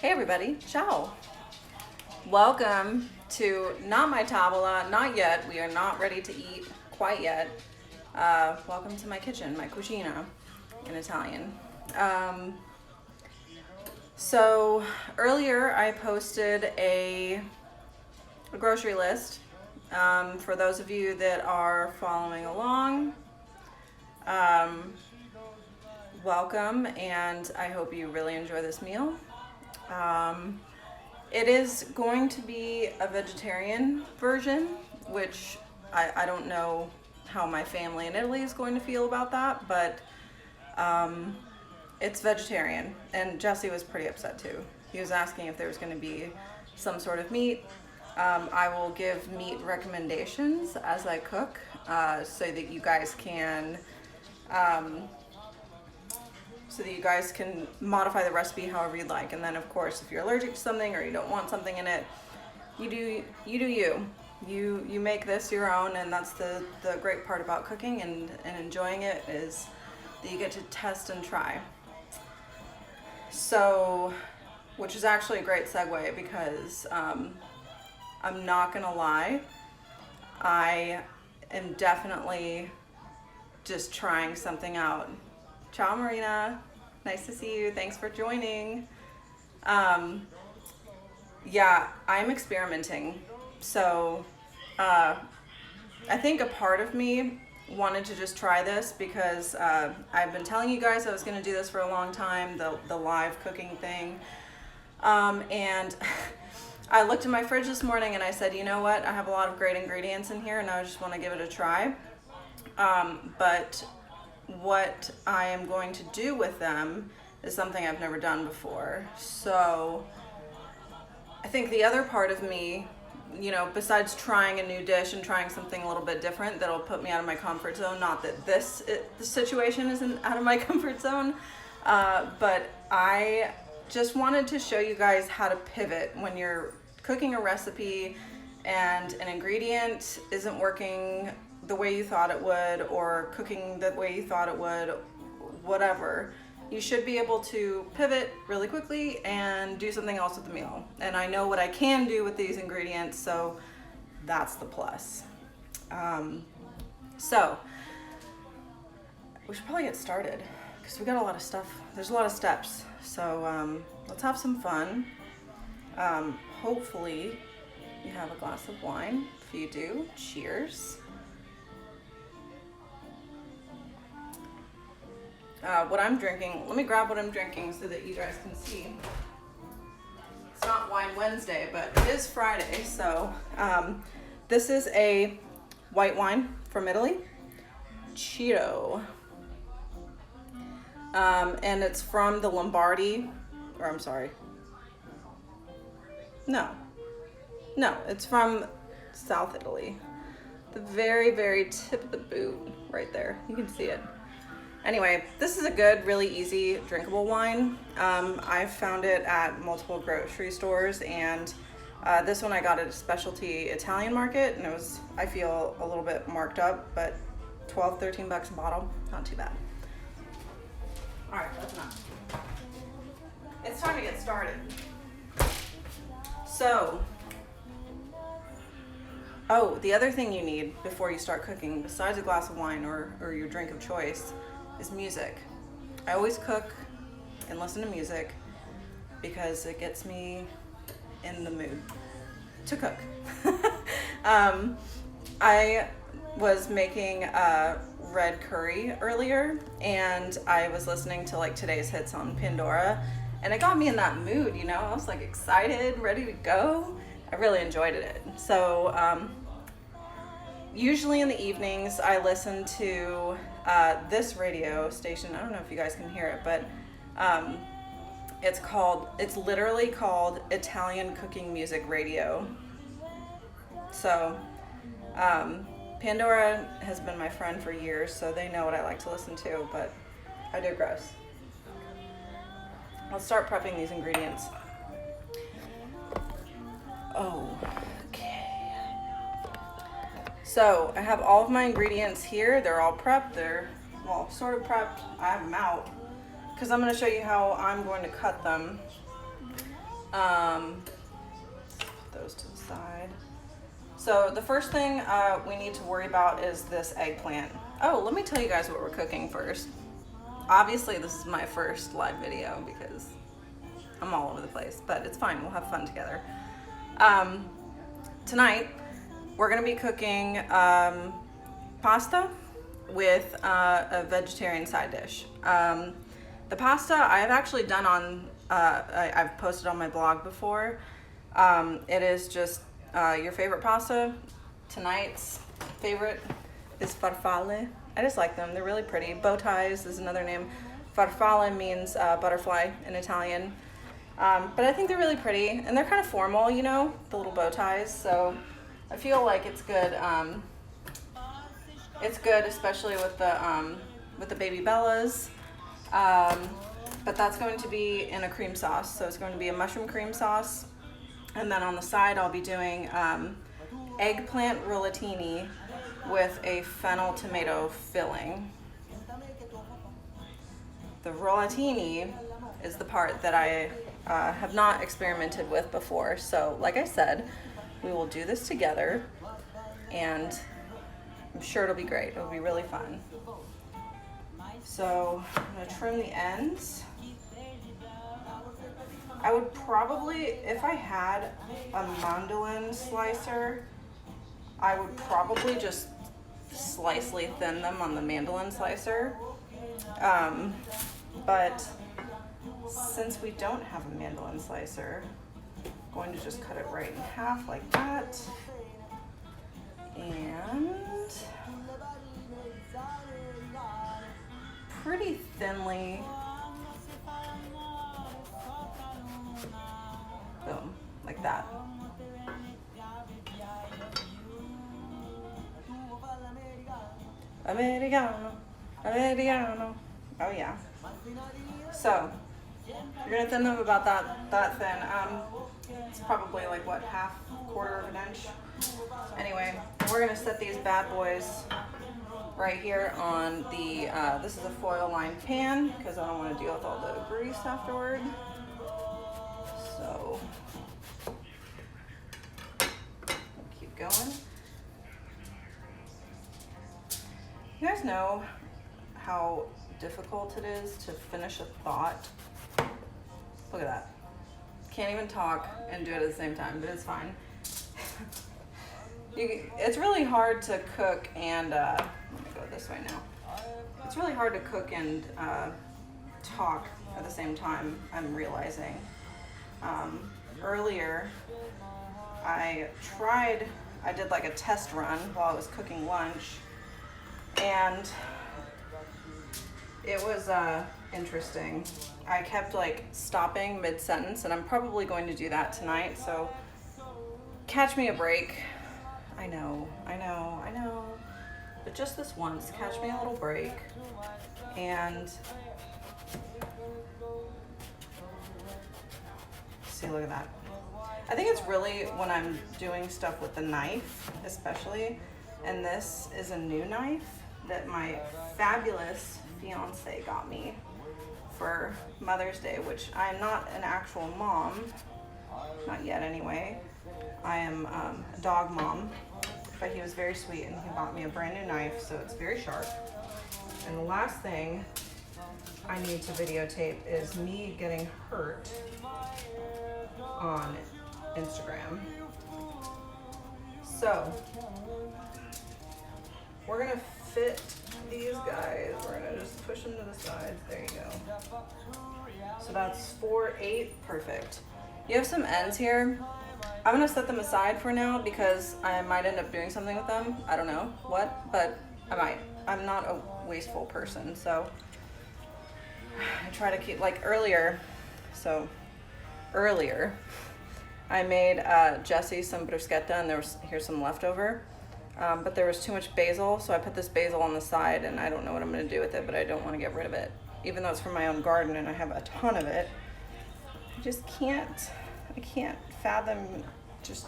Hey everybody, ciao. Welcome to not my tavola, not yet. We are not ready to eat quite yet. Welcome to my kitchen, my cucina in Italian. So earlier I posted a grocery list. For those of you that are following along, welcome, and I hope you really enjoy this meal. It is going to be a vegetarian version, which I don't know how my family in Italy is going to feel about that, but it's vegetarian, and Jesse was pretty upset too. He was asking if there was going to be some sort of meat. I will give meat recommendations as I cook, so that you guys can modify the recipe however you'd like. And then of course, if you're allergic to something or you don't want something in it, you do you make this your own. And that's the great part about cooking and enjoying it, is that you get to test and try. So, which is actually a great segue, because I'm not gonna lie, I am definitely just trying something out. Ciao Marina, nice to see you, thanks for joining. Yeah, I'm experimenting. So I think a part of me wanted to just try this because I've been telling you guys I was gonna do this for a long time, the live cooking thing. And I looked in my fridge this morning and I said, you know what, I have a lot of great ingredients in here and I just wanna give it a try. But what I am going to do with them is something I've never done before. So I think the other part of me, besides trying a new dish and trying something a little bit different that'll put me out of my comfort zone, not that the situation isn't out of my comfort zone, but I just wanted to show you guys how to pivot when you're cooking a recipe and an ingredient isn't working the way you thought it would, or cooking the way you thought it would, whatever. You should be able to pivot really quickly and do something else with the meal. And I know what I can do with these ingredients, so that's the plus. So we should probably get started because we got a lot of stuff. There's a lot of steps. So let's have some fun. Hopefully you have a glass of wine. If you do, cheers. What I'm drinking, let me grab what I'm drinking so that you guys can see. It's not Wine Wednesday, but it is Friday, so this is a white wine from Italy, Cheeto, and it's from the Lombardy, it's from South Italy, the very, very tip of the boot right there, you can see it. Anyway, this is a good, really easy, drinkable wine. I've found it at multiple grocery stores, and this one I got at a specialty Italian market, and it was, I feel, a little bit marked up, but 12, 13 bucks a bottle, not too bad. All right, that's enough. It's time to get started. So, the other thing you need before you start cooking, besides a glass of wine or your drink of choice, is music. I always cook and listen to music because it gets me in the mood to cook. I was making red curry earlier, and I was listening to like today's hits on Pandora, and it got me in that mood, I was like excited, ready to go. I really enjoyed it. So usually in the evenings I listen to this radio station. I don't know if you guys can hear it, but it's literally called Italian Cooking Music Radio. So Pandora has been my friend for years, so they know what I like to listen to, but I digress. Let's start prepping these ingredients. So I have all of my ingredients here. They're all prepped. They're, well, sort of prepped. I have them out because I'm going to show you how I'm going to cut them. Put those to the side. So the first thing we need to worry about is this eggplant. Oh, let me tell you guys what we're cooking first. Obviously, this is my first live video because I'm all over the place, but it's fine. We'll have fun together. Tonight, we're gonna be cooking pasta with a vegetarian side dish. The pasta I've actually done on, I've posted on my blog before. It is just your favorite pasta. Tonight's favorite is farfalle. I just like them. They're really pretty. Bow ties is another name. Farfalle means butterfly in Italian. But I think they're really pretty, and they're kind of formal, you know, the little bow ties. So I feel like it's good. It's good, especially with the baby Bellas. But that's going to be in a cream sauce. So it's going to be a mushroom cream sauce. And then on the side, I'll be doing eggplant rollatini with a fennel tomato filling. The rollatini is the part that I have not experimented with before. So like I said, we will do this together, and I'm sure it'll be great. It'll be really fun. So I'm gonna trim the ends. I would probably, if I had a mandolin slicer, I would probably just slightly thin them on the mandolin slicer. But since we don't have a mandolin slicer, I'm going to just cut it right in half like that. And pretty thinly, boom, like that. Americano, Americano. Oh yeah. So you're gonna thin them about that thin. It's probably like what, quarter of an inch. Anyway, we're gonna set these bad boys right here on the. This is a foil lined pan because I don't want to deal with all the grease afterward. So keep going. You guys know how difficult it is to finish a thought? Look at that. Can't even talk and do it at the same time, but it's fine. It's really hard to cook and, let me go this way now. It's really hard to cook and talk at the same time, I'm realizing. Earlier, I did like a test run while I was cooking lunch, and it was interesting. I kept like stopping mid-sentence, and I'm probably going to do that tonight, so catch me a break. I know, but just this once, catch me a little break, and see, look at that. I think it's really when I'm doing stuff with the knife, especially, and this is a new knife that my fabulous fiance got me for Mother's Day, which I'm not an actual mom, not yet anyway. I am a dog mom, but he was very sweet and he bought me a brand new knife, so it's very sharp. And the last thing I need to videotape is me getting hurt on Instagram. So we're gonna fit these guys. We're gonna just push them to the sides. There you go. So that's 4, 8, perfect. You have some ends here. I'm gonna set them aside for now because I might end up doing something with them. I don't know what, but I might. I'm not a wasteful person, so I try to keep, like earlier, I made Jesse some bruschetta, and here's some leftover, but there was too much basil, so I put this basil on the side, and I don't know what I'm gonna do with it, but I don't wanna get rid of it. Even though it's from my own garden and I have a ton of it, I can't fathom just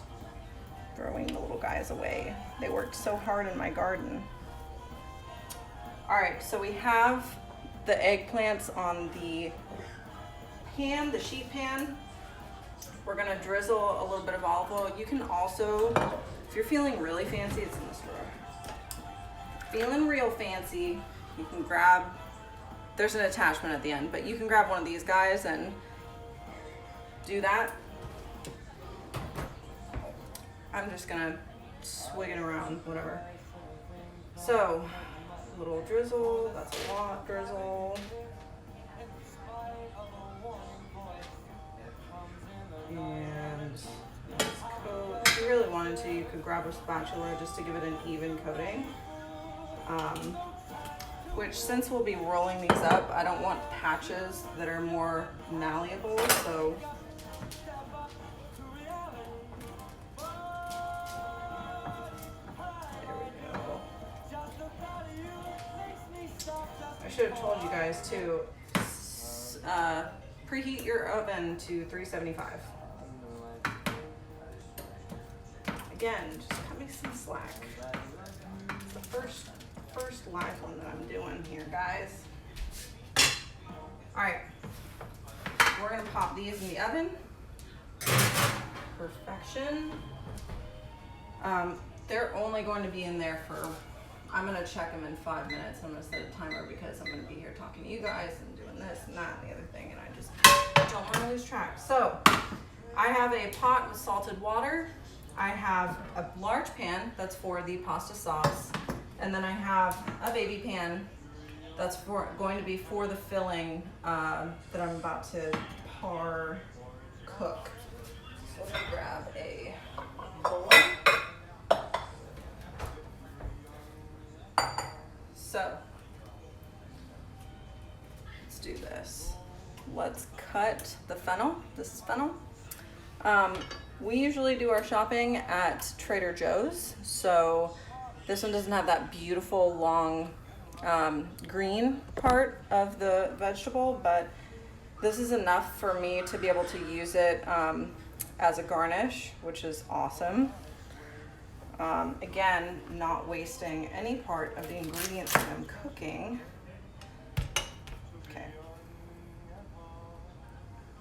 throwing the little guys away. They worked so hard in my garden. All right, so we have the eggplants on the pan, the sheet pan. We're gonna drizzle a little bit of olive oil. You can also, if you're feeling really fancy, it's in the store. Feeling real fancy, you can grab, there's an attachment at the end, but you can grab one of these guys and do that. I'm just gonna swig it around, whatever. So, a little drizzle, that's a lot drizzle. And let's coat. If you really wanted to, you could grab a spatula just to give it an even coating. Which, since we'll be rolling these up, I don't want patches that are more malleable, so there we go. I should have told you guys to preheat your oven to 375. Again, just cut me some slack. It's the first live one that I'm doing here, guys. All right, we're gonna pop these in the oven. Perfection. They're only going to be in there for, I'm gonna check them in 5 minutes. I'm gonna set a timer because I'm gonna be here talking to you guys and doing this and that and the other thing, and I just don't want to lose track. So I have a pot with salted water. I have a large pan that's for the pasta sauce, and then I have a baby pan that's going to be for the filling that I'm about to cook. So let me grab a bowl. So let's do this. Let's cut the fennel. This is fennel. We usually do our shopping at Trader Joe's, so this one doesn't have that beautiful long green part of the vegetable, but this is enough for me to be able to use it as a garnish, which is awesome. Again, not wasting any part of the ingredients that I'm cooking. Okay.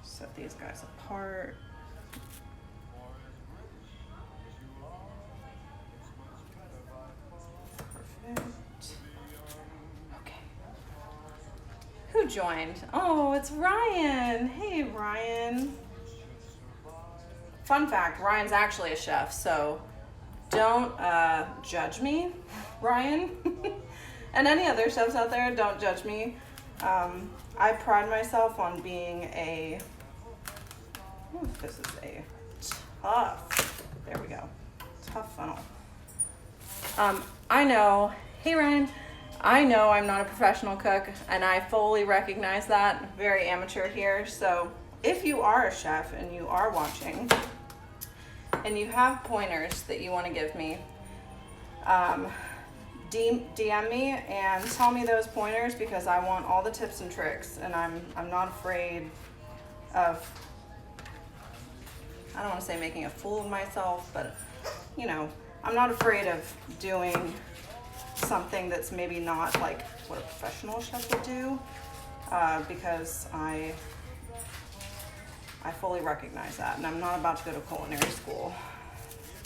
Set these guys apart. Perfect. Okay. Who joined? Oh, it's Ryan. Hey, Ryan. Fun fact, Ryan's actually a chef, so don't judge me, Ryan. And any other chefs out there, don't judge me. I pride myself on being a, this is a tough, there we go, tough funnel. I know, hey Ryan, I know I'm not a professional cook, and I fully recognize that, very amateur here. So if you are a chef and you are watching, and you have pointers that you want to give me, DM me and tell me those pointers, because I want all the tips and tricks, and I'm not afraid of, I don't want to say making a fool of myself, but you know, I'm not afraid of doing something that's maybe not like what a professional chef would do, because I fully recognize that, and I'm not about to go to culinary school.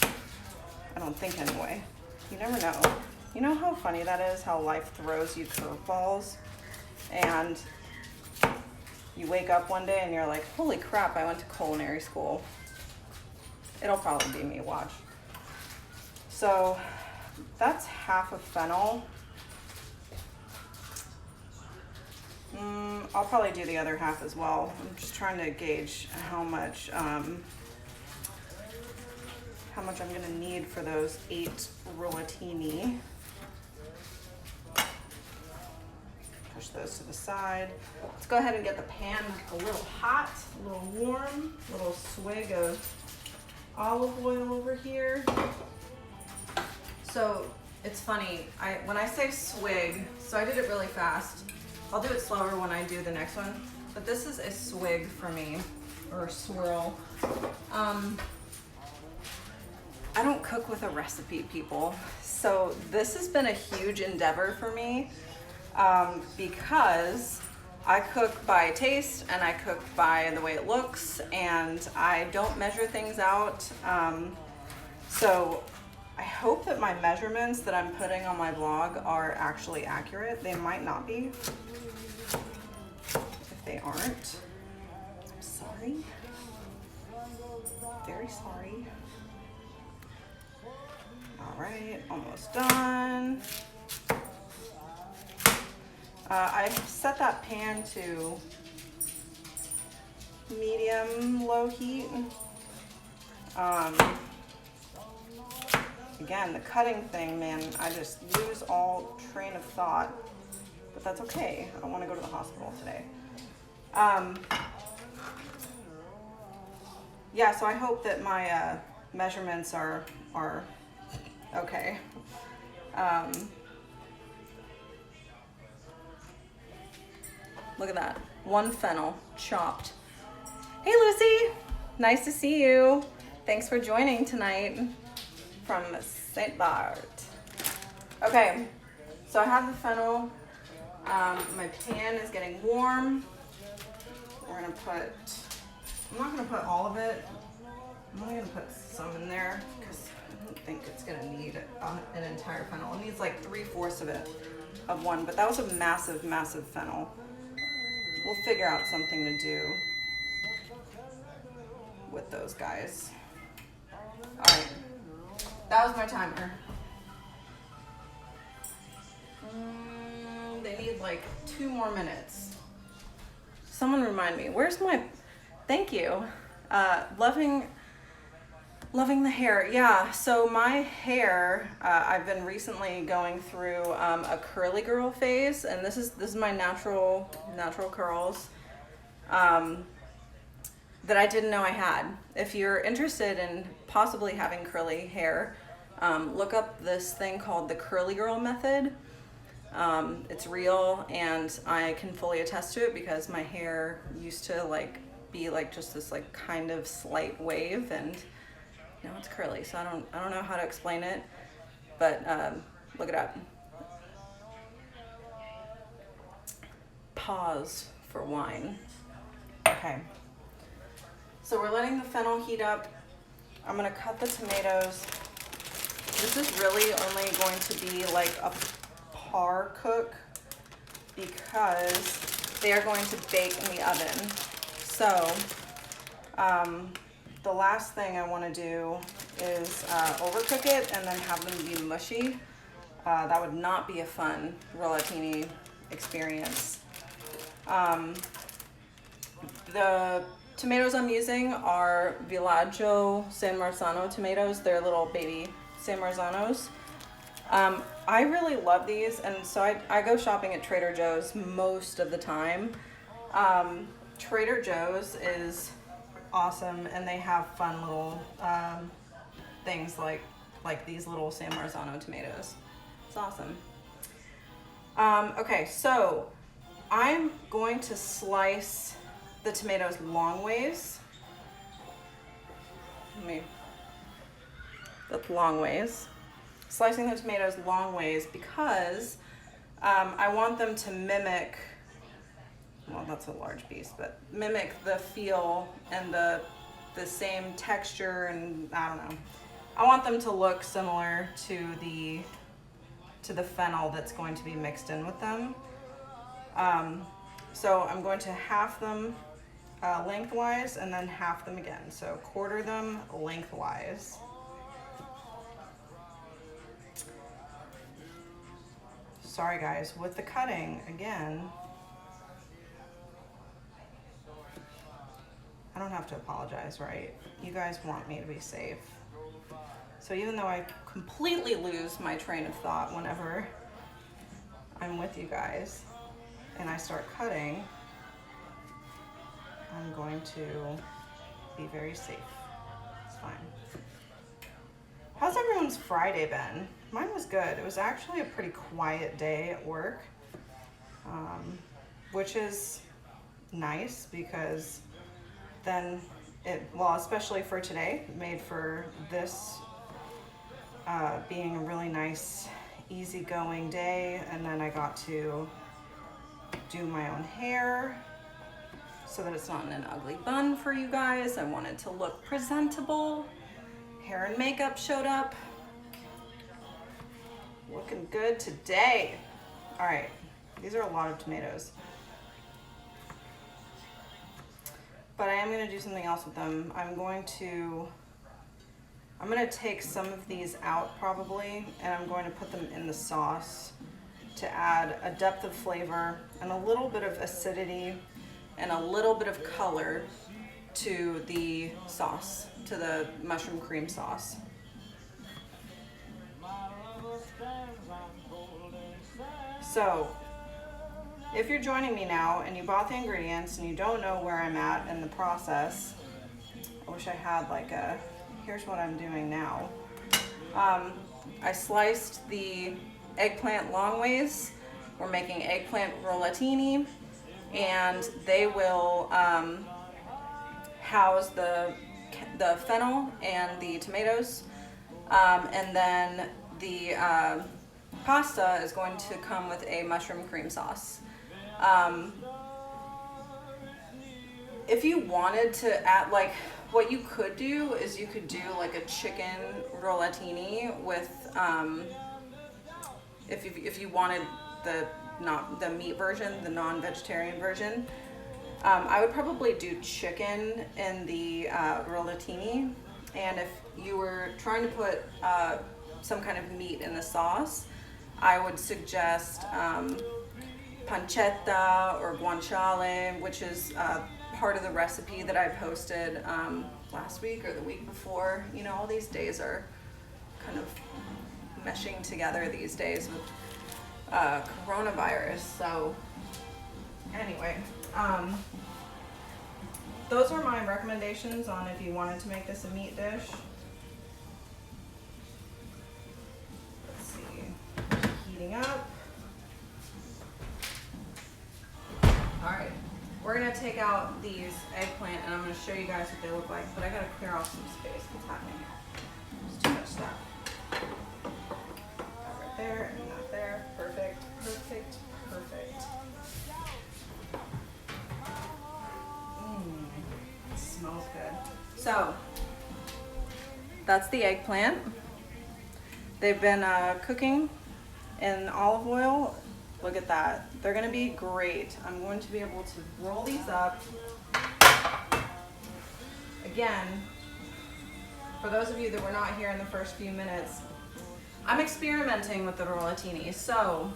I don't think anyway. You never know. You know how funny that is, how life throws you curveballs, and you wake up one day and you're like, holy crap, I went to culinary school. It'll probably be me, watch. So that's half of fennel. I'll probably do the other half as well. I'm just trying to gauge how much I'm gonna need for those 8 rollatini. Push those to the side. Let's go ahead and get the pan a little hot, a little warm, a little swig of olive oil over here. So it's funny, when I say swig, so I did it really fast. I'll do it slower when I do the next one, but this is a swig for me, or a swirl. I don't cook with a recipe, people. So this has been a huge endeavor for me, because I cook by taste and I cook by the way it looks, and I don't measure things out. So I hope that my measurements that I'm putting on my blog are actually accurate. They might not be. If they aren't, I'm sorry. Very sorry. All right, almost done. I set that pan to medium low heat. Again, the cutting thing, man, I just lose all train of thought, but that's okay. I don't want to go to the hospital today. Yeah, so I hope that my measurements are okay. Look at that. One fennel chopped. Hey, Lucy. Nice to see you. Thanks for joining tonight from St. Bart. Okay, so I have the fennel. My pan is getting warm. We're gonna put, I'm not gonna put all of it. I'm only gonna put some in there because I don't think it's gonna need an entire fennel. It needs like 3/4 of it, of one, but that was a massive, massive fennel. We'll figure out something to do with those guys. All right, that was my timer. They need like 2 more minutes. Someone remind me, where's my, thank you. Loving the hair. Yeah, so my hair, I've been recently going through a curly girl phase, and this is my natural curls that I didn't know I had. If you're interested in possibly having curly hair, look up this thing called the curly girl method. It's real, and I can fully attest to it because my hair used to like be like just this like kind of slight wave, and now it's curly. So I don't know how to explain it, but look it up. Pause for wine. Okay. So we're letting the fennel heat up. I'm gonna cut the tomatoes. This is really only going to be like a par cook because they are going to bake in the oven. So the last thing I want to do is overcook it and then have them be mushy. That would not be a fun rollatini experience. The tomatoes I'm using are Villaggio San Marzano tomatoes. They're little baby San Marzanos. I really love these, and so I go shopping at Trader Joe's most of the time. Trader Joe's is awesome, and they have fun little things like these little San Marzano tomatoes. It's awesome. Okay, so I'm going to slice the tomatoes long ways. That's long ways. Slicing the tomatoes long ways because I want them to mimic, well, that's a large piece, but mimic the feel and the same texture, and I don't know. I want them to look similar to the fennel that's going to be mixed in with them. So I'm going to half them lengthwise and then half them again. So quarter them lengthwise. Sorry guys, with the cutting, again, I don't have to apologize, right? You guys want me to be safe. So even though I completely lose my train of thought whenever I'm with you guys and I start cutting, I'm going to be very safe. It's fine. How's everyone's Friday been? Mine was good. It was actually a pretty quiet day at work, which is nice because then well, especially for today, made for this being a really nice, easygoing day, and then I got to do my own hair so that it's not in an ugly bun for you guys. I wanted to look presentable. Hair and makeup showed up. Looking good today. All right, these are a lot of tomatoes. But I am gonna do something else with them. I'm gonna take some of these out probably, and I'm going to put them in the sauce to add a depth of flavor and a little bit of acidity and a little bit of color to the sauce, to the mushroom cream sauce. So, if you're joining me now and you bought the ingredients and you don't know where I'm at in the process, I wish I had like a, here's what I'm doing now. I sliced the eggplant long ways. We're making eggplant rollatini, and they will house the fennel and the tomatoes, and then the pasta is going to come with a mushroom cream sauce. If you wanted to add, like, what you could do is you could do like a chicken rollatini with, if you wanted not the meat version, the non-vegetarian version. I would probably do chicken in the rollatini, and if you were trying to put some kind of meat in the sauce, I would suggest pancetta or guanciale, which is part of the recipe that I posted last week or the week before. You know, all these days are kind of meshing together these days with coronavirus. So anyway, those are my recommendations on if you wanted to make this a meat dish. Let's see, heating up. All right, we're gonna take out these eggplant and I'm gonna show you guys what they look like, but I gotta clear off some space. What's happening here? There's too much stuff. Right there and not there. Perfect, perfect, perfect. It smells good. So, that's the eggplant. They've been cooking in olive oil. Look at that. They're gonna be great. I'm going to be able to roll these up. Again, for those of you that were not here in the first few minutes, I'm experimenting with the rollatini. So,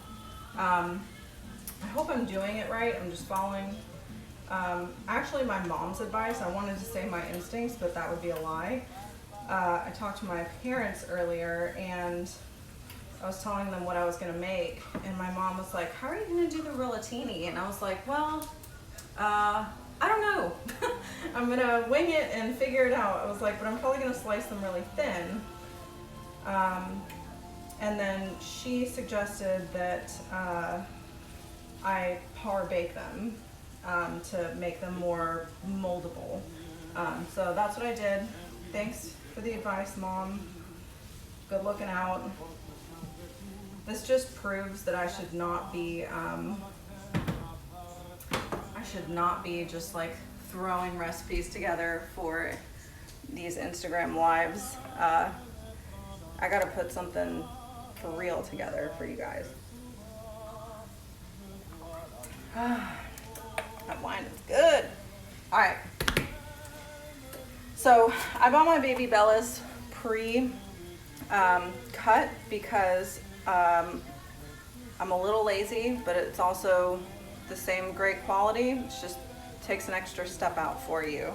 I hope I'm doing it right. I'm just following actually my mom's advice. I wanted to say my instincts, but that would be a lie. I talked to my parents earlier and I was telling them what I was gonna make, and my mom was like, how are you gonna do the rollatini? And I was like, well, I don't know. I'm gonna wing it and figure it out. I was like, but I'm probably gonna slice them really thin. And then she suggested that I par bake them to make them more moldable. So that's what I did. Thanks for the advice, Mom. Good looking out. This just proves that I should not be just like throwing recipes together for these Instagram lives. I gotta put something for real together for you guys. That wine is good. All right. So I bought my baby Bellas cut because I'm a little lazy, but it's also the same great quality. It just takes an extra step out for you.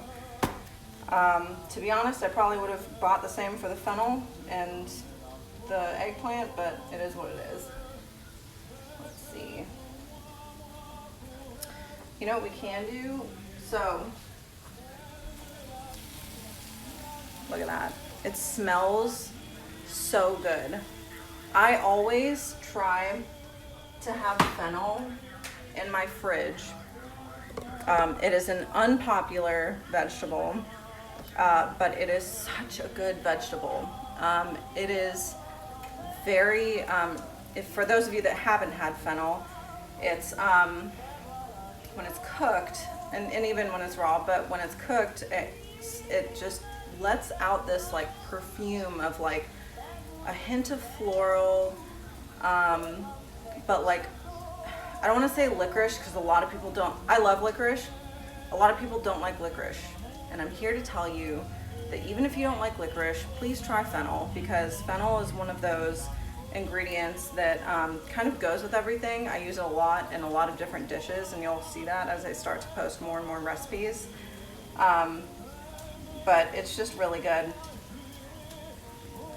To be honest, I probably would have bought the same for the fennel and the eggplant, but it is what it is. Let's see. You know what we can do? So, look at that. It smells so good. I always try to have fennel in my fridge. It is an unpopular vegetable, but it is such a good vegetable. It is very, if for those of you that haven't had fennel, it's when it's cooked, and even when it's raw, but when it's cooked, it just lets out this like perfume of like a hint of floral, but like, I don't want to say licorice because a lot of people don't. I love licorice. A lot of people don't like licorice. And I'm here to tell you that even if you don't like licorice, please try fennel, because fennel is one of those ingredients that kind of goes with everything. I use it a lot in a lot of different dishes, and you'll see that as I start to post more and more recipes. But it's just really good.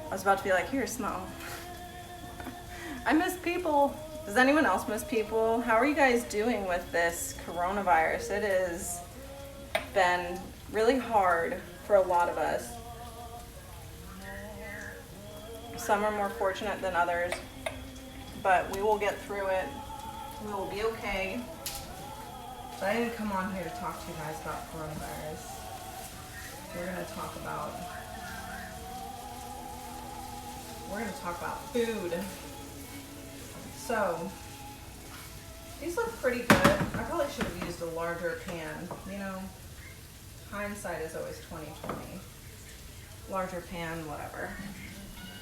I was about to be like, here, smell. I miss people. Does anyone else miss people? How are you guys doing with this coronavirus? It has been really hard for a lot of us. Some are more fortunate than others, but we will get through it. We will be okay. But I didn't come on here to talk to you guys about coronavirus. We're gonna talk about food. So, these look pretty good. I probably should have used a larger pan. You know, hindsight is always 20/20. Larger pan, whatever.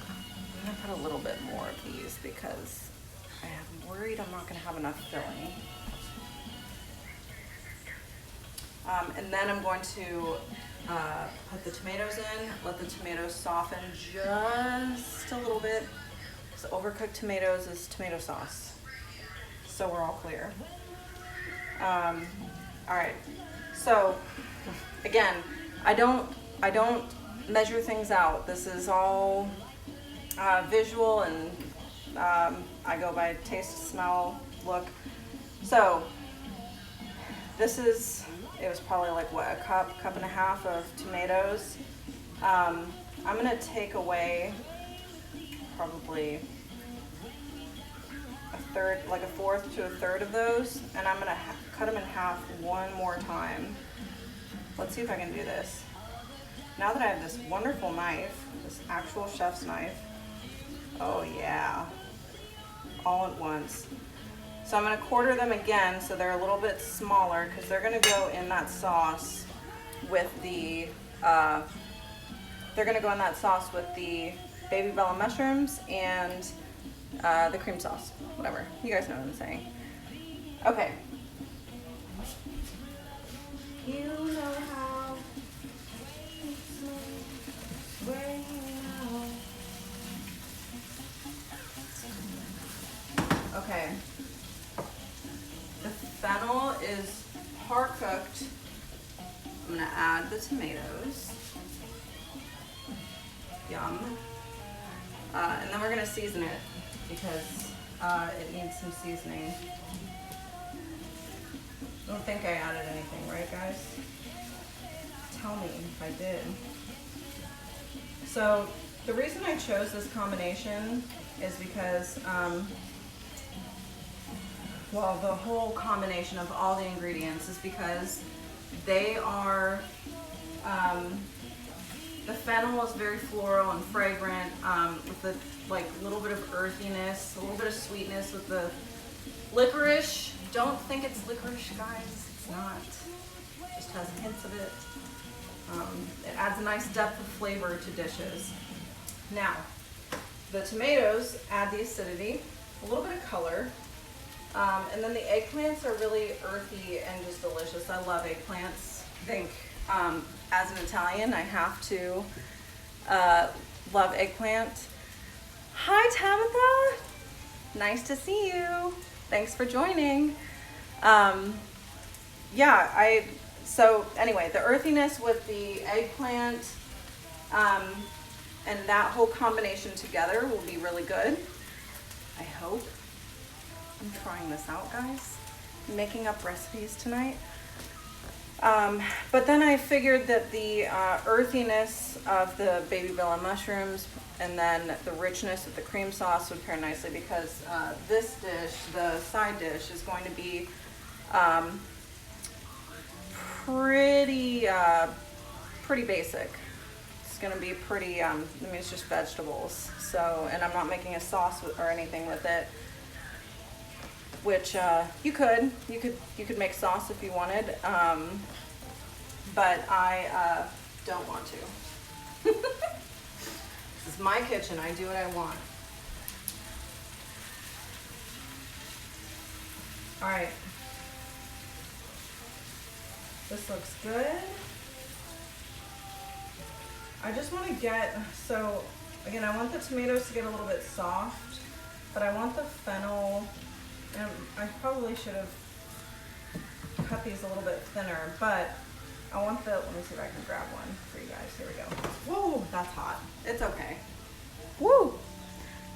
I'm gonna put a little bit more of these because I am worried I'm not gonna have enough filling. And then I'm going to put the tomatoes in, let the tomatoes soften just a little bit. So overcooked tomatoes is tomato sauce. So we're all clear. All right. So again, I don't measure things out. This is all visual, and I go by taste, smell, look. So it was probably like what, a cup and a half of tomatoes. I'm gonna take away probably a third, like a fourth to a third of those, and I'm gonna cut them in half one more time. Let's see if I can do this. Now that I have this wonderful knife, this actual chef's knife, oh yeah, all at once. So I'm gonna quarter them again so they're a little bit smaller, because they're gonna go in that sauce with the, baby bella mushrooms and the cream sauce, whatever. You guys know what I'm saying. Okay. You know how it's way out. Okay. The fennel is part cooked. I'm gonna add the tomatoes. Yum. And then we're gonna season it because it needs some seasoning. I don't think I added anything, right guys? Tell me if I did. So the reason I chose this combination is because, well, the whole combination of all the ingredients is because they are, the fennel is very floral and fragrant, with the like little bit of earthiness, a little bit of sweetness with the licorice. Don't think it's licorice, guys. It's not. It just has hints of it. It adds a nice depth of flavor to dishes. Now, the tomatoes add the acidity, a little bit of color, and then the eggplants are really earthy and just delicious. I love eggplants. I think as an Italian, I have to love eggplant. Hi, Tabitha. Nice to see you. Thanks for joining. So anyway, the earthiness with the eggplant and that whole combination together will be really good. I hope. I'm trying this out, guys. I'm making up recipes tonight. But then I figured that the earthiness of the baby bella mushrooms and then the richness of the cream sauce would pair nicely, because this dish, the side dish, is going to be pretty basic. It's going to be pretty, I mean, it's just vegetables. So, and I'm not making a sauce or anything with it. which you could make sauce if you wanted, but I don't want to. This is my kitchen. I do what I want. All right. This looks good. I just want to get, so again, I want the tomatoes to get a little bit soft, but I want the fennel, and I probably should have cut these a little bit thinner, but I want the, let me see if I can grab one for you guys. Here we go. Whoa, that's hot. It's okay. Woo!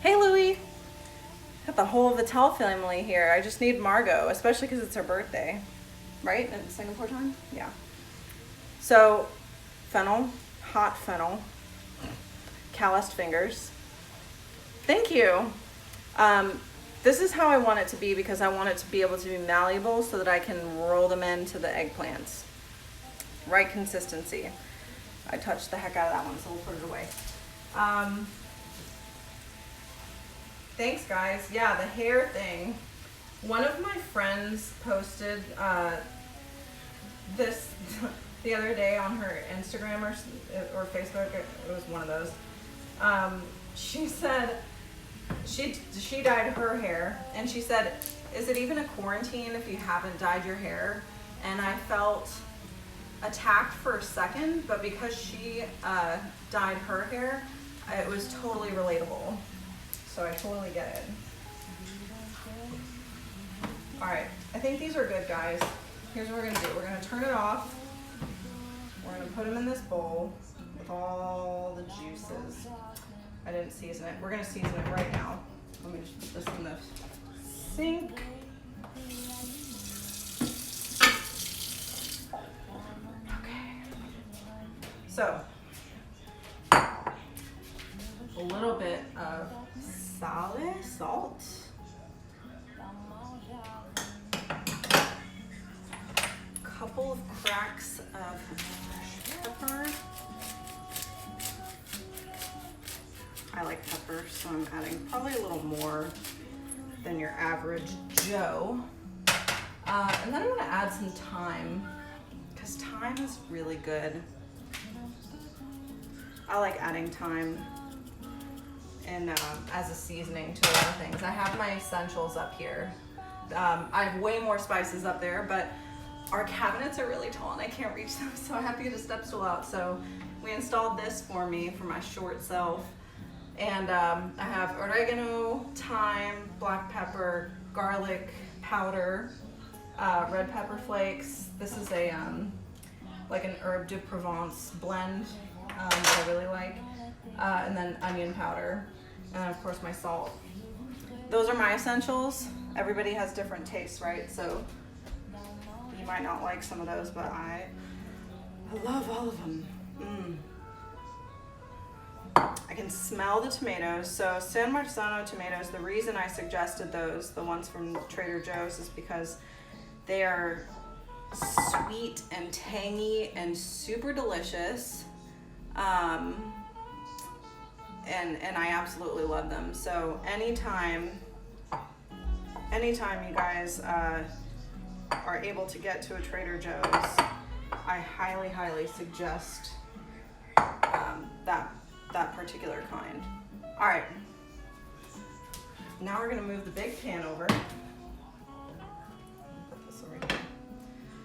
Hey, Louie. Got the whole Vitale family here. I just need Margot, especially because it's her birthday. Right? In Singapore time? Yeah. So, fennel, hot fennel, calloused fingers. Thank you. This is how I want it to be because I want it to be able to be malleable so that I can roll them into the eggplants. Right consistency. I touched the heck out of that one, so we'll put it away. Thanks, guys. Yeah, the hair thing. One of my friends posted this the other day on her Instagram or Facebook. It was one of those. She said she dyed her hair, and she said, "Is it even a quarantine if you haven't dyed your hair?" And I felt attacked for a second, but because she dyed her hair, it was totally relatable. So I totally get it. All right, I think these are good, guys. Here's what we're gonna do. We're gonna turn it off. We're gonna put them in this bowl with all the juices. I didn't season it. We're gonna season it right now. Let me just put this in the sink. Okay. So, a little bit of salt. Couple of cracks of pepper. I like pepper, so I'm adding probably a little more than your average Joe. And then I'm gonna add some thyme, because thyme is really good. I like adding thyme and as a seasoning to a lot of things. I have my essentials up here. I have way more spices up there, but our cabinets are really tall and I can't reach them, so I have to get a step stool out. So we installed this for me for my short self. And I have oregano, thyme, black pepper, garlic powder, red pepper flakes. This is a like an herb de Provence blend that I really like. And then onion powder, and of course my salt. Those are my essentials. Everybody has different tastes, right? So you might not like some of those, but I love all of them. I can smell the tomatoes. So San Marzano tomatoes, the reason I suggested those, the ones from Trader Joe's, is because they are sweet and tangy and super delicious. And I absolutely love them. So anytime you guys are able to get to a Trader Joe's, I highly suggest that particular kind. All right, now we're gonna move the big pan over. Put this over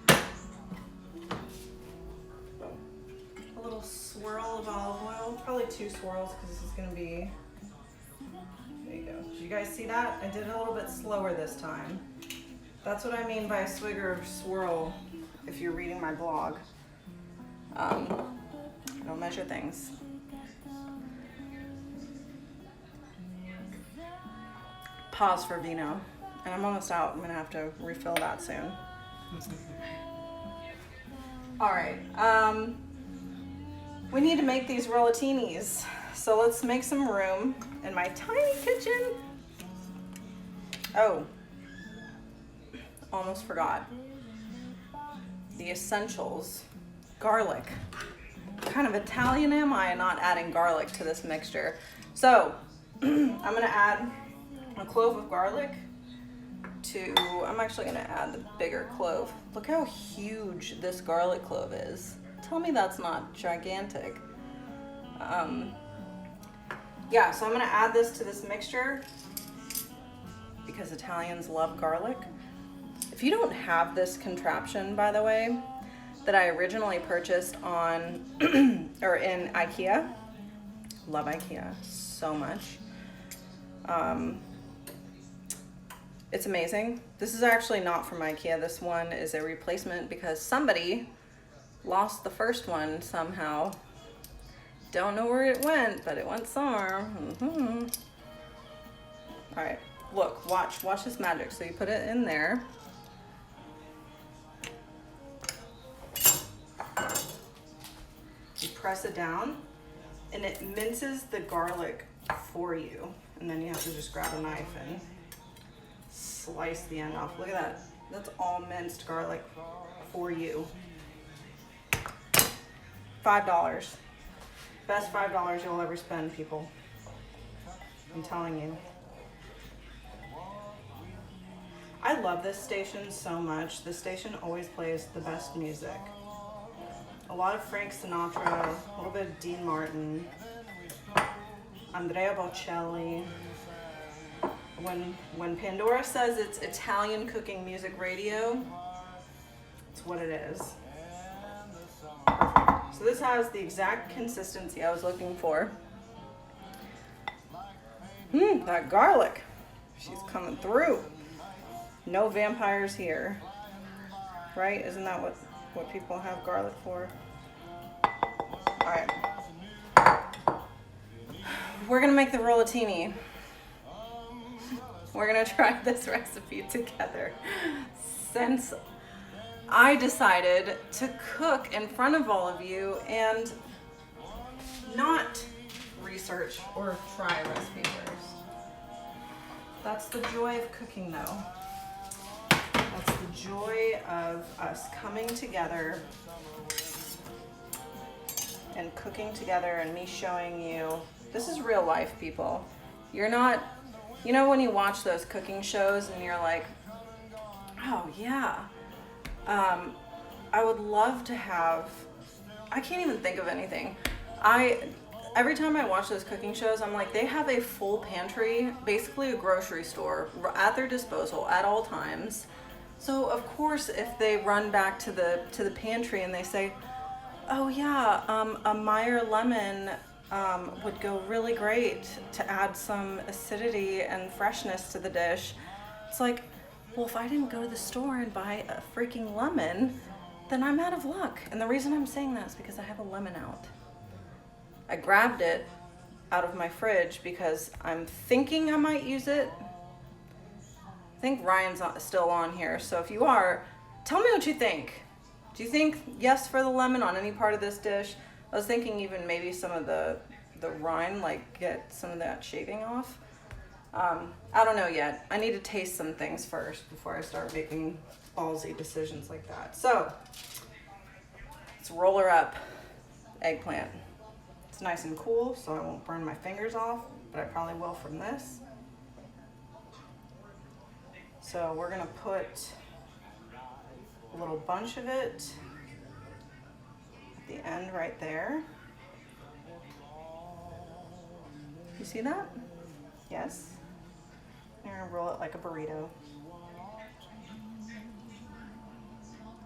here. A little swirl of olive oil, probably 2 swirls, because this is gonna be, there you go. Did you guys see that? I did it a little bit slower this time. That's what I mean by a swigger swirl if you're reading my blog. I don't measure things. Pause for vino. And I'm almost out. I'm gonna have to refill that soon. All right, we need to make these rollatinis. So let's make some room in my tiny kitchen. Oh, almost forgot. The essentials, garlic. What kind of Italian am I not adding garlic to this mixture? So I'm gonna add a clove of garlic, I'm actually gonna add the bigger clove. Look how huge this garlic clove is. Tell me that's not gigantic. Yeah, so I'm gonna add this to this mixture because Italians love garlic. If you don't have this contraption, by the way, that I originally purchased on, or in IKEA, love IKEA so much. It's amazing. This is actually not from IKEA. This one is a replacement because somebody lost the first one somehow. Don't know where it went, but it went somewhere. Mm-hmm. All right, look, watch this magic. So you put it in there. You press it down and it minces the garlic for you. And then you have to just grab a knife and slice the end off. Look at that. That's all minced garlic for you. $5. Best $5 you'll ever spend, people. I'm telling you. I love this station so much. This station always plays the best music. A lot of Frank Sinatra, a little bit of Dean Martin, Andrea Bocelli. When Pandora says it's Italian cooking music radio, it's what it is. So this has the exact consistency I was looking for. That garlic. She's coming through. No vampires here. Right? Isn't that what people have garlic for? Alright. We're gonna make the rollatini. We're gonna try this recipe together. Since I decided to cook in front of all of you and not research or try a recipe first. That's the joy of cooking, though. That's the joy of us coming together and cooking together and me showing you. This is real life, people. You're not, you know when you watch those cooking shows and you're like, oh yeah, I would love to have, I can't even think of anything. Every time I watch those cooking shows, I'm like, they have a full pantry, basically a grocery store at their disposal at all times. So of course, if they run back to the pantry and they say, oh yeah, a Meyer lemon would go really great to add some acidity and freshness to the dish. It's like, well, if I didn't go to the store and buy a freaking lemon, then I'm out of luck. And the reason I'm saying that is because I have a lemon out. I grabbed it out of my fridge because I'm thinking I might use it. I think Ryan's still on here, so if you are, tell me what you think. Do you think yes for the lemon on any part of this dish? I was thinking even maybe some of the rind, like get some of that shaving off. I don't know yet. I need to taste some things first before I start making ballsy decisions like that. So let's roll her up eggplant. It's nice and cool, so I won't burn my fingers off, but I probably will from this. So we're gonna put a little bunch of it at the end right there. You see that? Yes. I'm gonna roll it like a burrito.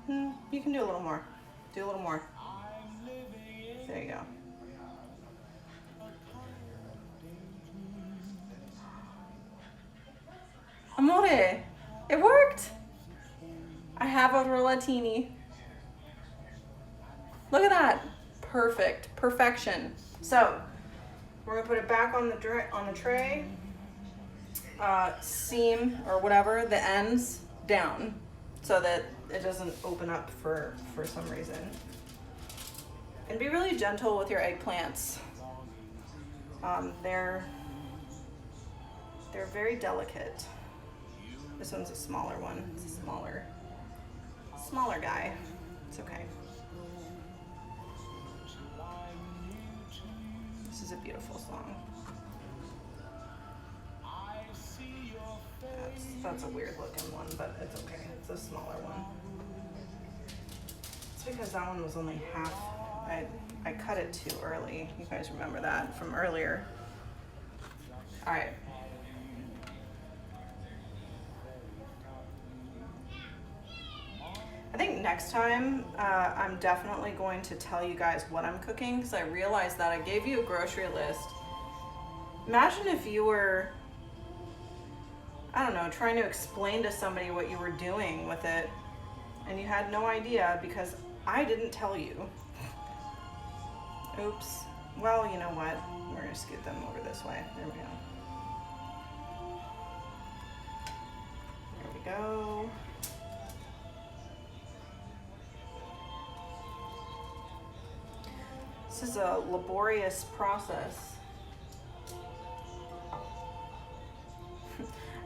You can do a little more. Do a little more. There you go. Amore, it worked. I have a rollatini. Look at that. Perfect. Perfection. So we're gonna put it back on the tray. Seam or whatever, the ends down so that it doesn't open up for some reason. And be really gentle with your eggplants. They're very delicate. This one's a smaller one. It's a smaller guy. It's okay. This is a beautiful song. That's a weird looking one, but it's okay. It's a smaller one. It's because that one was only half. I cut it too early. You guys remember that from earlier. All right. I think next time I'm definitely going to tell you guys what I'm cooking, because I realized that I gave you a grocery list. Imagine if you were, I don't know, trying to explain to somebody what you were doing with it and you had no idea because I didn't tell you. Oops. Well, you know what? We're gonna scoot them over this way. There we go. There we go. This is a laborious process.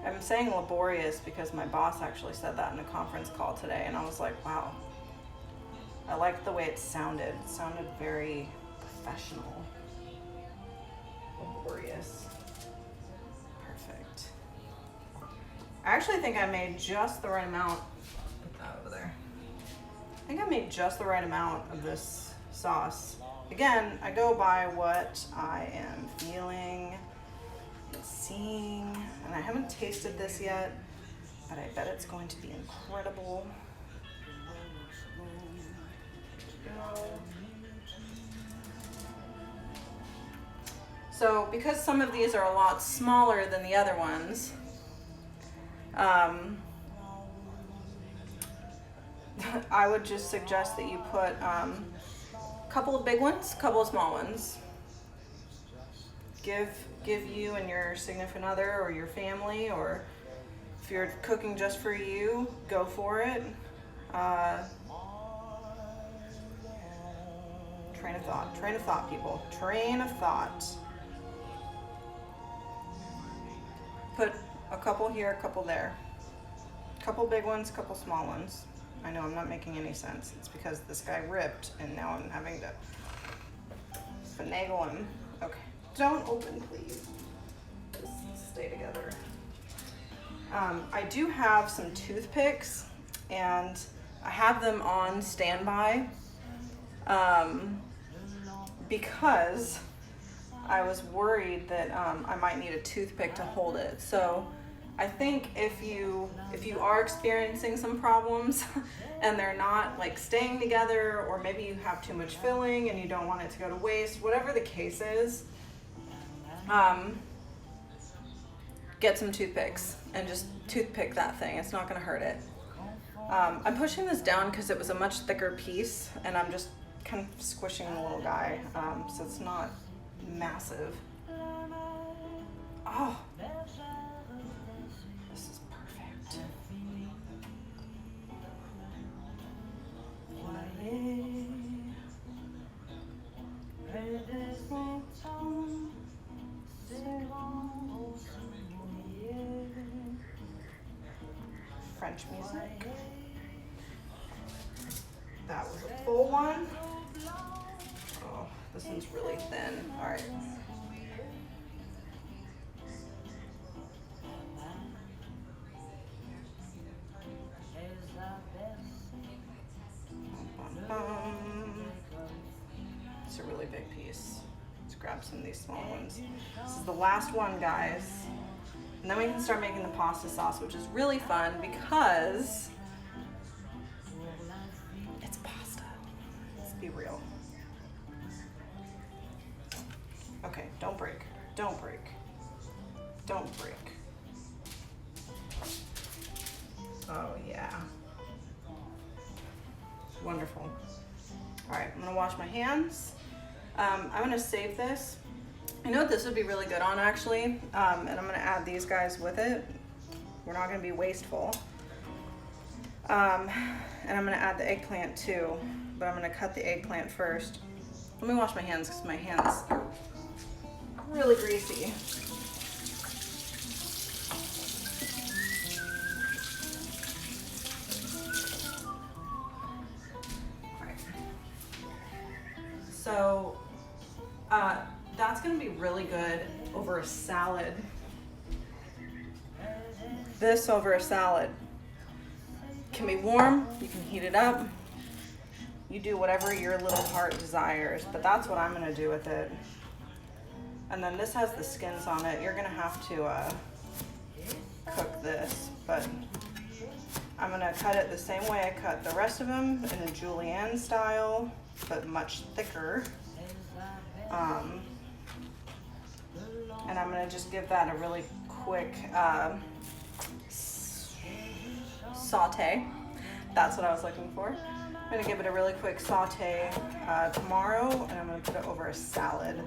I'm saying laborious because my boss actually said that in a conference call today, and I was like, wow. I liked the way it sounded. It sounded very professional. Laborious. Perfect. I actually think I made just the right amount. Put that over there. I think I made just the right amount of this sauce. Again, I go by what I am feeling and seeing, and I haven't tasted this yet, but I bet it's going to be incredible. So because some of these are a lot smaller than the other ones, I would just suggest that you put a couple of big ones, a couple of small ones. Give you and your significant other or your family, or if you're cooking just for you, go for it. Train of thought, people. Train of thought. Put a couple here, a couple there. Couple big ones, couple small ones. I know I'm not making any sense. It's because this guy ripped and now I'm having to finagle him. Okay, don't open, please. Just stay together. I do have some toothpicks and I have them on standby because I was worried that I might need a toothpick to hold it. So I think if you are experiencing some problems and they're not like staying together, or maybe you have too much filling and you don't want it to go to waste, whatever the case is, get some toothpicks and just toothpick that thing. It's not gonna hurt it. I'm pushing this down because it was a much thicker piece and I'm just kind of squishing the little guy, so it's not massive. Oh, this is perfect. French music. That was a full one. Oh, this one's really thin. All right. It's a really big piece. Let's grab some of these small ones. This is the last one, guys. And then we can start making the pasta sauce, which is really fun because it's pasta. Let's be real. Okay, don't break. Don't break. Don't break. Oh, yeah. Wonderful. All right, I'm gonna wash my hands. I'm gonna save this. I know what this would be really good on, actually, and I'm gonna add these guys with it. We're not gonna be wasteful. And I'm gonna add the eggplant too, but I'm gonna cut the eggplant first. Let me wash my hands because my hands are really greasy. So that's gonna be really good over a salad. this over a salad. It can be warm, you can heat it up. You do whatever your little heart desires, but that's what I'm gonna do with it. And then this has the skins on it. You're gonna have to cook this, but I'm gonna cut it the same way I cut the rest of them, in a julienne style, but much thicker. And I'm gonna just give that a really quick saute. That's what I was looking for. I'm gonna give it a really quick saute tomorrow, and I'm gonna put it over a salad.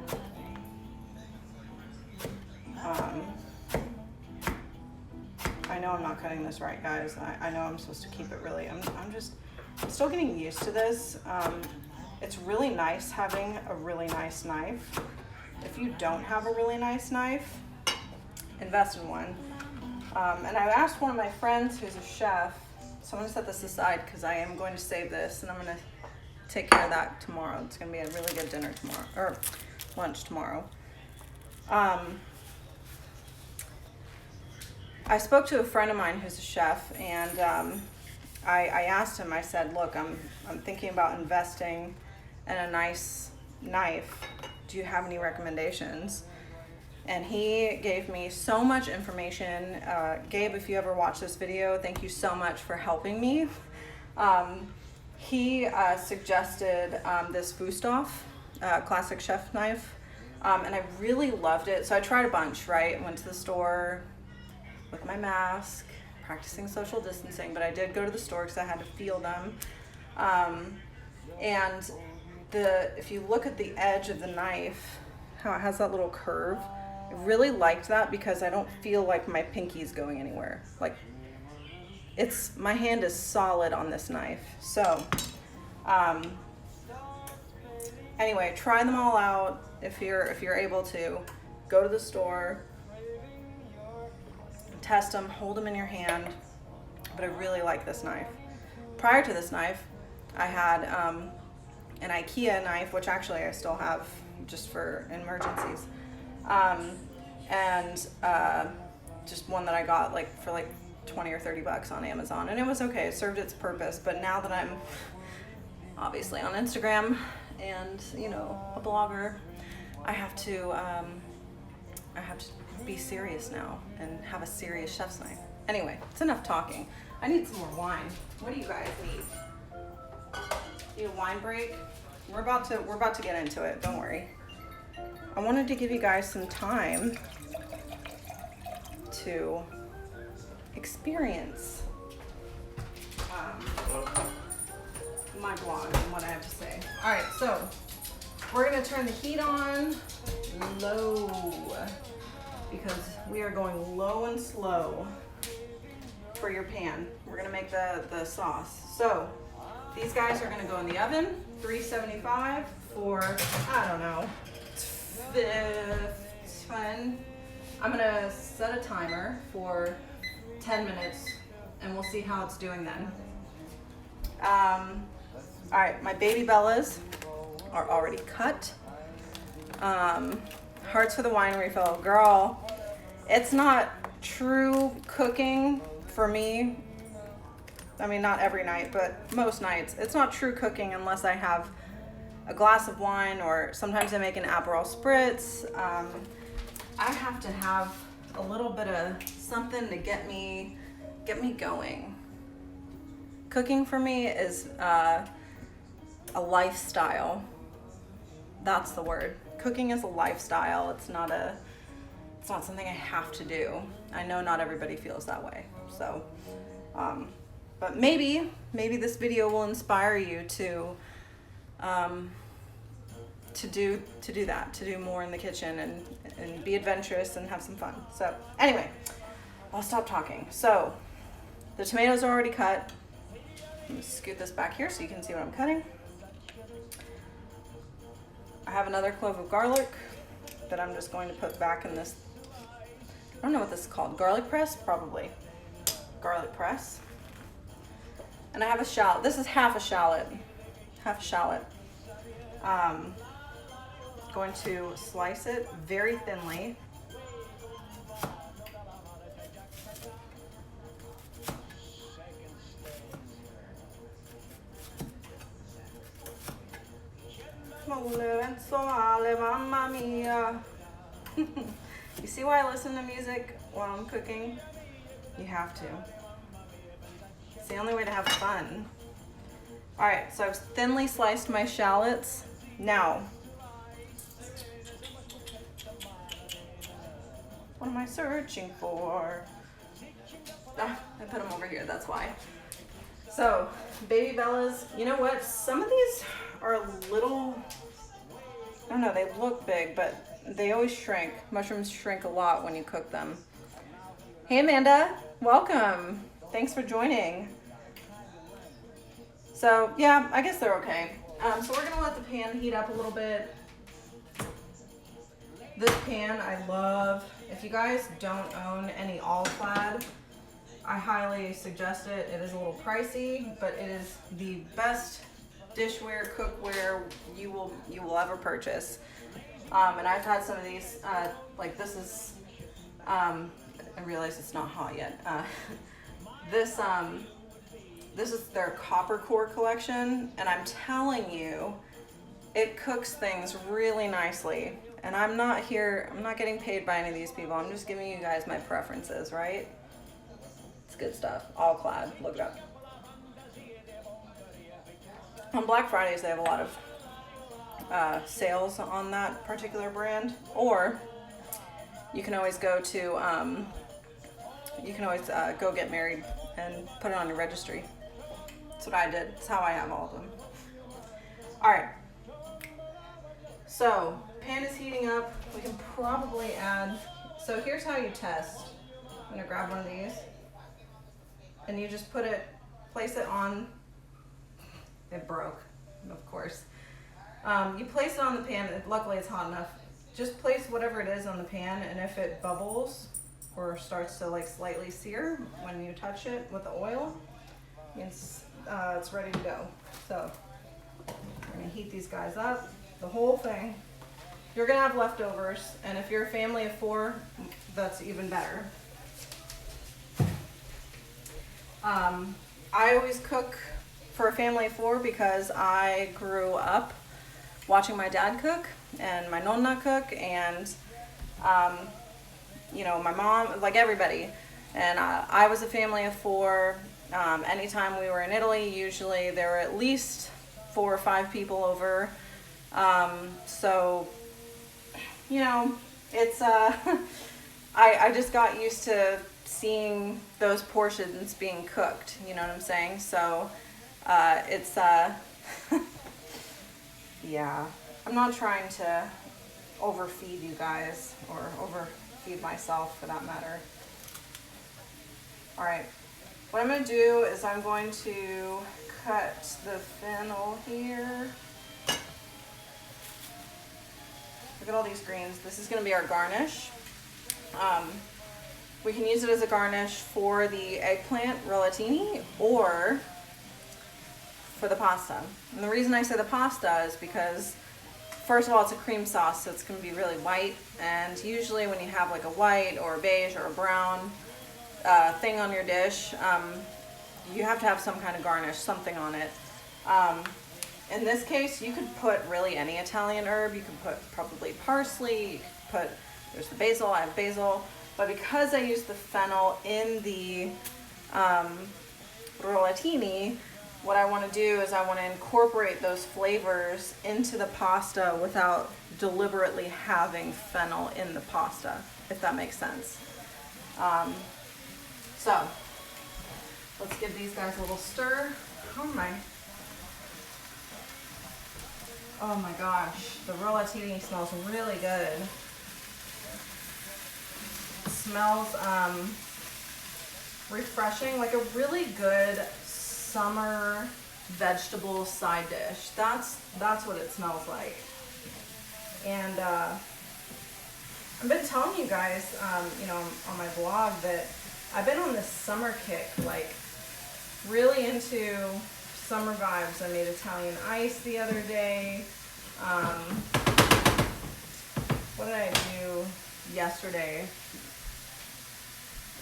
I know I'm not cutting this right, guys. I know I'm supposed to keep it really, I'm still getting used to this. It's really nice having a really nice knife. If you don't have a really nice knife, invest in one. And I asked one of my friends who's a chef, so I'm gonna set this aside because I am going to save this and I'm gonna take care of that tomorrow. It's gonna be a really good dinner tomorrow, or lunch tomorrow. I spoke to a friend of mine who's a chef, and I asked him, I said, look, I'm thinking about investing in a nice knife. Do you have any recommendations? And he gave me so much information. Gabe, if you ever watch this video, thank you so much for helping me. He suggested this Wusthof classic chef knife, and I really loved it. So I tried a bunch, right? Went to the store with my mask, practicing social distancing, but I did go to the store because I had to feel them. And if you look at the edge of the knife, how it has that little curve, I really liked that because I don't feel like my pinky's going anywhere. Like, my hand is solid on this knife. So, anyway, try them all out. If you're able to, go to the store, test them, hold them in your hand. But I really like this knife. Prior to this knife, I had an IKEA knife, which actually I still have just for emergencies. And just one that I got for 20 or 30 bucks on Amazon, and it was okay. It served its purpose. But now that I'm obviously on Instagram and, you know, a blogger, I have to be serious now and have a serious chef's knife. Anyway, it's enough talking. I need some more wine. What do you guys need? Need a wine break? We're about to get into it. Don't worry. I wanted to give you guys some time to experience my blog and what I have to say. All right, so we're gonna turn the heat on low because we are going low and slow for your pan. We're gonna make the sauce. So these guys are gonna go in the oven, 375 for, I don't know, 10. I'm gonna set a timer for 10 minutes and we'll see how it's doing then. All right, my baby bellas are already cut. Hearts for the wine refill. Girl, it's not true cooking for me. I mean, not every night, but most nights. It's not true cooking unless I have a glass of wine, or sometimes I make an Aperol Spritz. I have to have a little bit of something to get me going. Cooking for me is a lifestyle. That's the word. Cooking is a lifestyle. It's not something I have to do. I know not everybody feels that way. So, but maybe this video will inspire you to do that, to do more in the kitchen and be adventurous and have some fun. So anyway, I'll stop talking. So the tomatoes are already cut. I'm gonna scoot this back here so you can see what I'm cutting. I have another clove of garlic that I'm just going to put back in this, I don't know what this is called, garlic press? Probably. Garlic press. And I have a shallot. This is half a shallot. Going to slice it very thinly. mole sensuale, mamma mia. You see why I listen to music while I'm cooking? You have to. It's the only way to have fun. All right, so I've thinly sliced my shallots. Now, what am I searching for? Ah, I put them over here, that's why. So, baby bellas, you know what? Some of these are a little, I don't know, they look big, but they always shrink. Mushrooms shrink a lot when you cook them. Hey Amanda, welcome. Thanks for joining. So yeah, I guess they're okay. So we're gonna let the pan heat up a little bit. This pan I love. If you guys don't own any all-clad, I highly suggest it. It is a little pricey, but it is the best dishware, cookware you will ever purchase. And I've had some of these, like this is, I realize it's not hot yet. This is their copper core collection, and I'm telling you, it cooks things really nicely. And I'm not getting paid by any of these people. I'm just giving you guys my preferences, right? It's good stuff, all clad, look it up. On Black Fridays, they have a lot of sales on that particular brand, or you can always go to go get married and put it on your registry. That's what I did. That's how I have all of them. All right, so pan is heating up. We can probably add, so here's how you test. I'm gonna grab one of these, and you just place it on, it broke, of course. You place it on the pan, luckily it's hot enough. Just place whatever it is on the pan, and if it bubbles or starts to like slightly sear when you touch it with the oil, it's ready to go. So we're gonna heat these guys up, the whole thing. You're gonna have leftovers, and if you're a family of 4, that's even better. I always cook for a family of 4 because I grew up watching my dad cook and my nonna cook, and you know, my mom, like everybody. And I was a family of 4. Anytime we were in Italy, usually there were at least 4 or 5 people over. So, you know, it's I just got used to seeing those portions being cooked, you know what I'm saying? So it's yeah, I'm not trying to overfeed you guys, or overfeed myself for that matter. All right, what I'm gonna do is I'm going to cut the fennel here. Look at all these greens. This is gonna be our garnish. We can use it as a garnish for the eggplant rollatini or for the pasta. And the reason I say the pasta is because, first of all, it's a cream sauce, so it's gonna be really white. And usually when you have like a white or a beige or a brown thing on your dish, you have to have some kind of garnish, something on it. In this case, you could put really any Italian herb. You could put probably parsley, you could put, there's the basil, I have basil. But because I use the fennel in the rollatini, what I want to do is I want to incorporate those flavors into the pasta without deliberately having fennel in the pasta, if that makes sense. So let's give these guys a little stir. Oh my gosh, the rollatini smells really good. It smells refreshing, like a really good summer vegetable side dish. That's what it smells like. And I've been telling you guys, you know, on my blog that I've been on this summer kick, like really into summer vibes. I made Italian ice the other day. What did I do yesterday?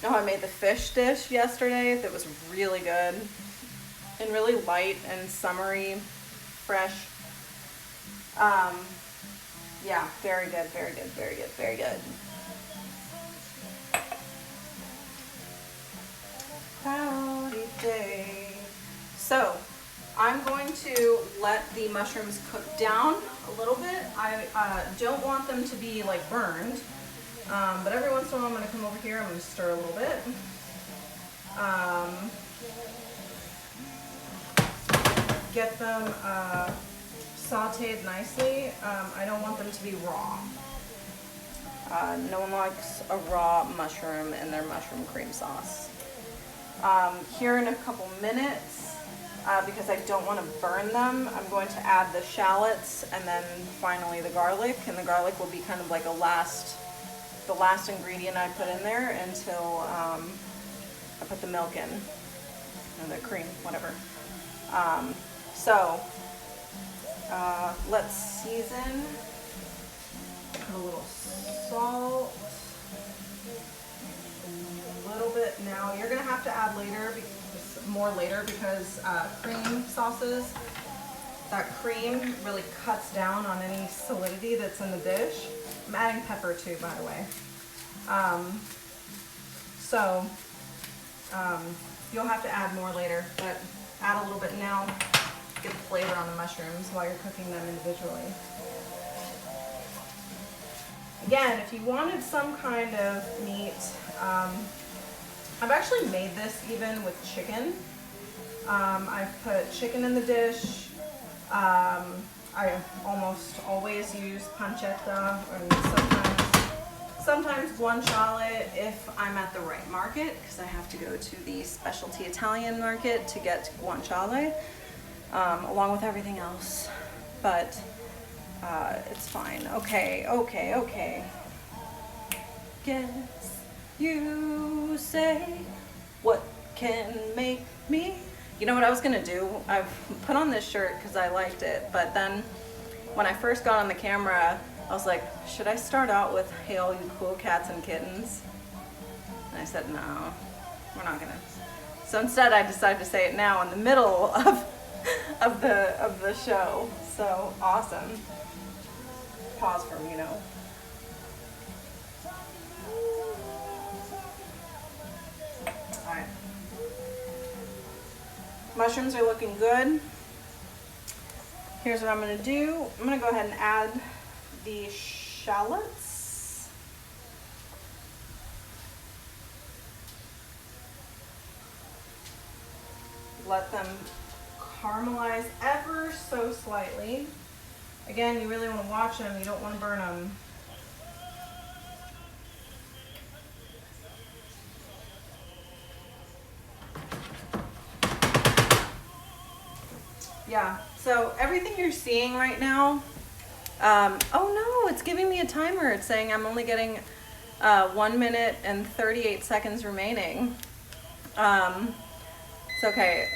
Oh, I made the fish dish yesterday that was really good and really light and summery, fresh. Yeah, very good, very good, very good, very good. Cloudy day. So, I'm going to let the mushrooms cook down a little bit. I don't want them to be like burned, but every once in a while I'm going to come over here, I'm going to stir a little bit. Get them sauteed nicely. I don't want them to be raw. No one likes a raw mushroom in their mushroom cream sauce. Here in a couple minutes, because I don't want to burn them, I'm going to add the shallots and then finally the garlic, and the garlic will be kind of like the last ingredient I put in there until I put the milk in, or the cream, whatever. So let's season. Put a little salt, a little bit now. You're gonna have to add more later because cream sauces, that cream really cuts down on any solidity that's in the dish. I'm adding pepper too, by the way. You'll have to add more later, but add a little bit now. Get the flavor on the mushrooms while you're cooking them individually. Again, if you wanted some kind of meat, I've actually made this even with chicken. I've put chicken in the dish. I almost always use pancetta, or sometimes guanciale if I'm at the right market, because I have to go to the specialty Italian market to get guanciale, along with everything else. But it's fine. Okay. Guess you say, what can make me? You know what I was gonna do? I've put on this shirt because I liked it, but then when I first got on the camera, I was like, should I start out with "Hail you cool cats and kittens"? And I said, no, we're not gonna. So instead I decided to say it now in the middle of the show. So awesome. Pause for, Alright. Mushrooms are looking good. Here's what I'm going to do. I'm going to go ahead and add the shallots. Let them caramelize ever so slightly. Again, you really want to watch them. You don't want to burn them. Yeah, so everything you're seeing right now, oh no, it's giving me a timer. It's saying I'm only getting 1 minute and 38 seconds remaining. It's okay.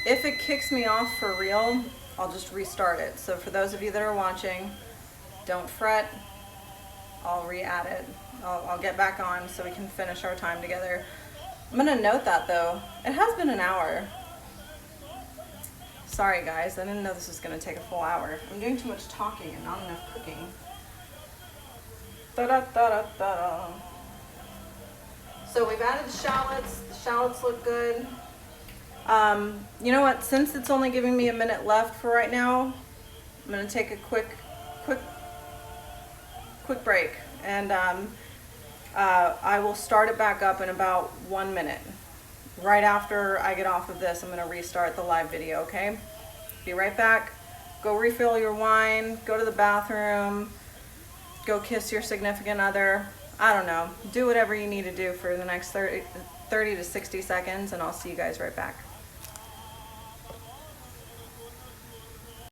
If it kicks me off for real, I'll just restart it. So for those of you that are watching, don't fret. I'll re-add it. I'll get back on so we can finish our time together. I'm gonna note that though, it has been an hour. Sorry guys, I didn't know this was gonna take a full hour. I'm doing too much talking and not enough cooking. Da-da-da-da-da. So we've added the shallots. The shallots look good. You know what? Since it's only giving me a minute left for right now, I'm gonna take a quick break, and I will start it back up in about 1 minute. Right after I get off of this, I'm gonna restart the live video. Okay? Be right back. Go refill your wine. Go to the bathroom. Go kiss your significant other. I don't know. Do whatever you need to do for the next 30 to 60 seconds, and I'll see you guys right back.